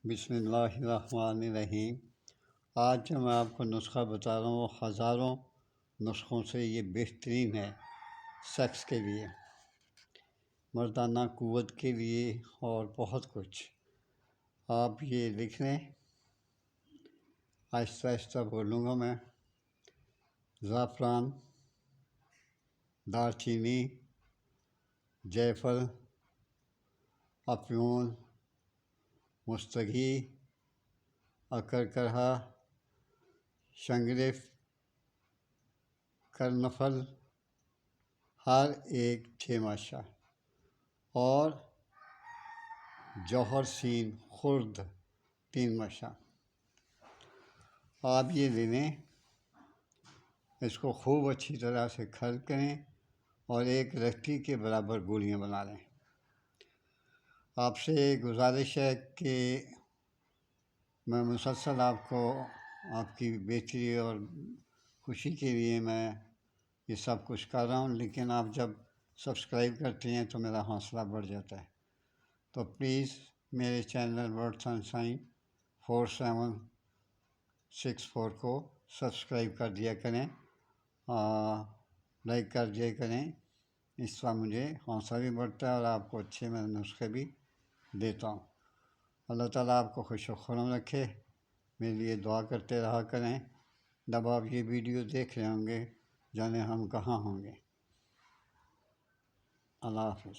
بسم اللہ الرحمن الرحیم۔ آج جو میں آپ کو نسخہ بتا رہا ہوں وہ ہزاروں نسخوں سے یہ بہترین ہے سیکس کے لیے، مردانہ قوت کے لیے اور بہت کچھ۔ آپ یہ لکھ لیں، آہستہ آہستہ بولوں گا میں۔ زعفران، دار چینی، جیفل، افیون، مستگی، اکرکرہا، شنگریف، کرنفل، ہر ایک 6 ماشا، اور جوہر سین خرد 3 ماشا۔ آپ یہ لے لیں، اس کو خوب اچھی طرح سے کھل کریں اور ایک رکھی کے برابر گولیاں بنا لیں۔ آپ سے گزارش ہے کہ میں مسلسل آپ کو آپ کی بہتری اور خوشی کے لیے میں یہ سب کچھ کر رہا ہوں، لیکن آپ جب سبسکرائب کرتے ہیں تو میرا حوصلہ بڑھ جاتا ہے۔ تو پلیز میرے چینل ورڈ سنشائن 4764 کو سبسکرائب کر دیا کریں، لائک کر دیا کریں، اس طرح مجھے حوصلہ بھی بڑھتا ہے اور آپ کو اچھے میں نسخے بھی دیتا ہوں۔ اللہ تعالیٰ آپ کو خوش و خرم رکھے، میرے لیے دعا کرتے رہا کریں۔ جب آپ یہ ویڈیو دیکھ رہے ہوں گے جانے ہم کہاں ہوں گے۔ اللہ حافظ۔